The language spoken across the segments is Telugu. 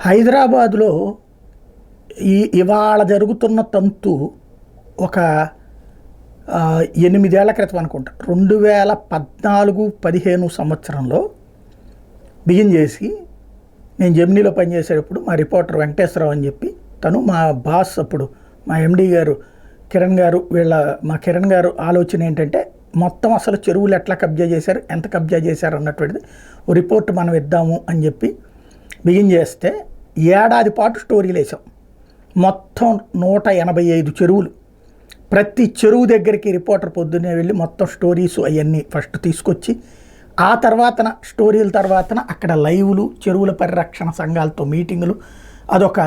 హైదరాబాదులో ఇవాళ జరుగుతున్న తంతు ఒక 8 ఏళ్ల క్రితం అనుకుంటా 2014-15 సంవత్సరంలో బిగిన్ చేసి నేను జెమినీలో పనిచేసేటప్పుడు మా రిపోర్టర్ వెంకటేశ్వరరావు అని చెప్పి తను మా బాస్ అప్పుడు మా ఎండి గారు కిరణ్ గారు మా కిరణ్ గారు ఆలోచన ఏంటంటే మొత్తం అసలు చెరువులు ఎట్లా కబ్జా చేశారు ఎంత కబ్జా చేశారు అన్నటువంటిది ఓ రిపోర్ట్ మనం ఇద్దాము అని చెప్పి బిగిన్ చేస్తే ఏడాది పాటు స్టోరీలు వేసాం. మొత్తం 185 చెరువులు, ప్రతి చెరువు దగ్గరికి రిపోర్టర్ పొద్దున్నే వెళ్ళి మొత్తం స్టోరీస్ అవన్నీ ఫస్ట్ తీసుకొచ్చి ఆ తర్వాతన స్టోరీల తర్వాతన అక్కడ లైవ్లు చెరువుల పరిరక్షణ సంఘాలతో మీటింగులు అదొక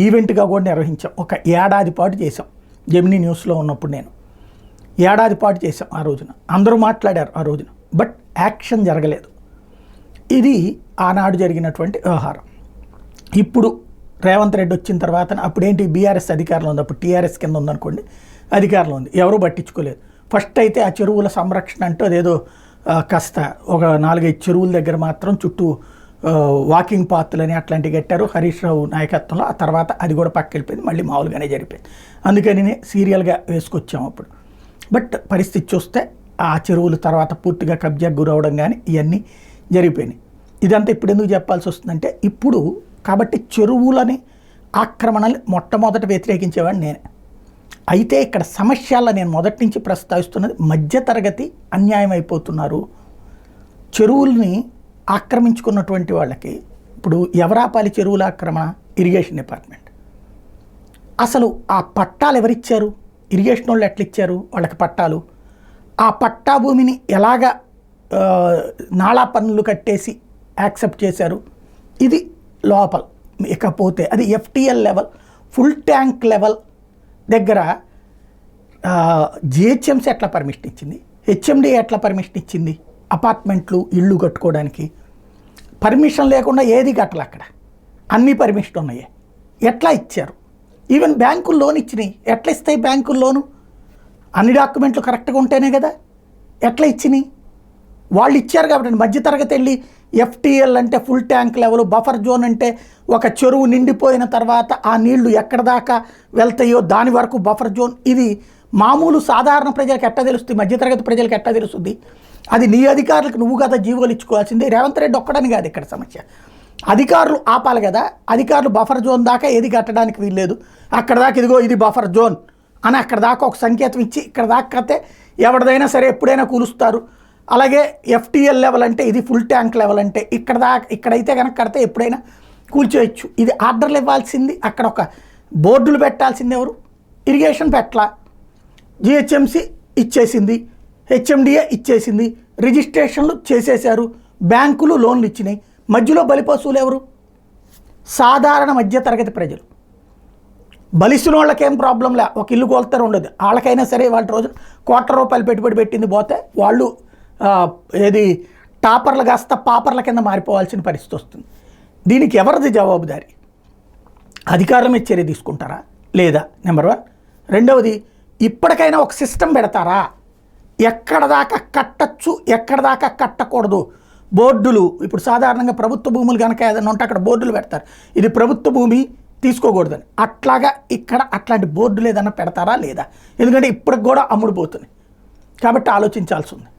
ఈవెంట్గా కూడా నిర్వహించాం. ఒక ఏడాది పాటు చేసాం. జెమినీ న్యూస్లో ఉన్నప్పుడు నేను ఏడాది పాటు చేసాం. ఆ రోజున అందరూ మాట్లాడారు ఆ రోజున, బట్ యాక్షన్ జరగలేదు. ఇది ఆనాడు జరిగినటువంటి వ్యవహారం. ఇప్పుడు రేవంత్ రెడ్డి వచ్చిన తర్వాత అప్పుడేంటి బీఆర్ఎస్ అధికారంలో ఉంది, అప్పుడు టీఆర్ఎస్ కింద ఉందనుకోండి, అధికారంలో ఉంది, ఎవరూ పట్టించుకోలేదు. ఫస్ట్ అయితే ఆ చెరువుల సంరక్షణ అంటూ అదేదో కాస్త ఒక 4-5 చెరువుల దగ్గర మాత్రం చుట్టూ వాకింగ్ పాత్లని అట్లాంటివి కట్టారు హరీష్ రావు నాయకత్వంలో. ఆ తర్వాత అది కూడా పక్క వెళ్ళిపోయింది, మళ్ళీ మామూలుగానే జరిగిపోయింది. అందుకని సీరియల్గా వేసుకొచ్చాము అప్పుడు. బట్ పరిస్థితి చూస్తే ఆ చెరువుల తర్వాత పూర్తిగా కబ్జాకు గురవడం కానీ ఇవన్నీ జరిగిపోయినాయి. ఇదంతా ఇప్పుడు ఎందుకు చెప్పాల్సి వస్తుందంటే ఇప్పుడు కాబట్టి చెరువులని ఆక్రమణని మొట్టమొదట వ్యతిరేకించేవాడిని నేనే. అయితే ఇక్కడ సమస్యల్లో నేను మొదటి నుంచి ప్రస్తావిస్తున్నది మధ్యతరగతి అన్యాయం అయిపోతున్నారు. చెరువుల్ని ఆక్రమించుకున్నటువంటి వాళ్ళకి ఇప్పుడు ఎవరాపాలి చెరువుల ఆక్రమణ? Irrigation department. అసలు ఆ పట్టాలు ఎవరిచ్చారు? ఇరిగేషన్ వాళ్ళు ఎట్లా ఇచ్చారు వాళ్ళకి పట్టాలు? ఆ పట్టా భూమిని ఎలాగ నాళా పన్నులు కట్టేసి యాక్సెప్ట్ చేశారు? ఇది లోపల. ఇకపోతే అది FTL level, full tank level దగ్గర జిహెచ్ఎంసీ ఎట్లా పర్మిషన్ ఇచ్చింది, హెచ్ఎండి ఎట్లా పర్మిషన్ ఇచ్చింది? అపార్ట్మెంట్లు ఇళ్ళు కట్టుకోవడానికి పర్మిషన్ లేకుండా ఏది కట్టలే. అక్కడ అన్ని పర్మిషన్ ఉన్నాయి. ఎట్లా ఇచ్చారు? ఈవెన్ బ్యాంకులు లోన్ ఇచ్చినాయి. ఎట్లా ఇస్తాయి బ్యాంకులు లోను? అన్ని డాక్యుమెంట్లు కరెక్ట్గా ఉంటేనే కదా. ఎట్లా ఇచ్చినాయి? వాళ్ళు ఇచ్చారు కాబట్టి మధ్యతరగతి వెళ్ళి ఎఫ్టీఎల్ అంటే full tank level, buffer zone అంటే ఒక చెరువు నిండిపోయిన తర్వాత ఆ నీళ్లు ఎక్కడ దాకా వెళ్తాయో దాని వరకు బఫర్ జోన్. ఇది మామూలు సాధారణ ప్రజలకు ఎట్లా తెలుస్తుంది? మధ్యతరగతి ప్రజలకు ఎట్లా తెలుస్తుంది? అది నీ అధికారులకు నువ్వు కదా జీవోలు ఇచ్చుకోవాల్సింది. రేవంత్ రెడ్డి ఒక్కడని కాదు ఇక్కడ సమస్య, అధికారులు ఆపాలి కదా. అధికారులు బఫర్ జోన్ దాకా ఏది కట్టడానికి వీల్లేదు. అక్కడ దాకా ఇదిగో ఇది బఫర్ జోన్ అని అక్కడ దాకా ఒక సంకేతం ఇచ్చి ఇక్కడ దాకా కడితే ఎవరిదైనా సరే ఎప్పుడైనా కూలుస్తారు. అలాగే ఎఫ్టీఎల్ లెవెల్ అంటే ఇది ఫుల్ ట్యాంక్ లెవెల్ అంటే ఇక్కడైతే కనుక కడితే ఎప్పుడైనా కూల్చేయచ్చు. ఇది ఆర్డర్లు ఇవ్వాల్సింది, అక్కడ ఒక బోర్డులు పెట్టాల్సింది ఎవరు? ఇరిగేషన్ పెట్టలా, జిహెచ్ఎంసీ ఇచ్చేసింది, హెచ్ఎండిఏ ఇచ్చేసింది, రిజిస్ట్రేషన్లు చేసేశారు, బ్యాంకులు లోన్లు ఇచ్చినాయి. మధ్యలో బలిపశువులు ఎవరు? సాధారణ మధ్యతరగతి ప్రజలు. బలిసిన వాళ్ళకేం ప్రాబ్లం లే, ఒక ఇల్లు కోల్తారు ఉండదు. వాళ్ళకైనా సరే వాళ్ళ రోజు ₹1,00,00,000 పెట్టుబడి పెట్టింది పోతే వాళ్ళు ఏది టాపర్లు కాస్త పాపర్ల కింద మారిపోవాల్సిన పరిస్థితి వస్తుంది. దీనికి ఎవరిది జవాబుదారీ? అధికారుల మీద చర్య తీసుకుంటారా లేదా? నెంబర్ 1. రెండవది, ఇప్పటికైనా ఒక సిస్టమ్ పెడతారా? ఎక్కడ దాకా కట్టచ్చు, ఎక్కడ దాకా కట్టకూడదు? బోర్డులు ఇప్పుడు సాధారణంగా ప్రభుత్వ భూములు కనుక ఏదైనా ఉంటే అక్కడ బోర్డులు పెడతారు, ఇది ప్రభుత్వ భూమి తీసుకోకూడదని. అట్లాగా ఇక్కడ అట్లాంటి బోర్డులు ఏదైనా పెడతారా లేదా? ఎందుకంటే ఇప్పటికి కూడా అమ్ముడుపోతుంది కాబట్టి ఆలోచించాల్సి ఉంది.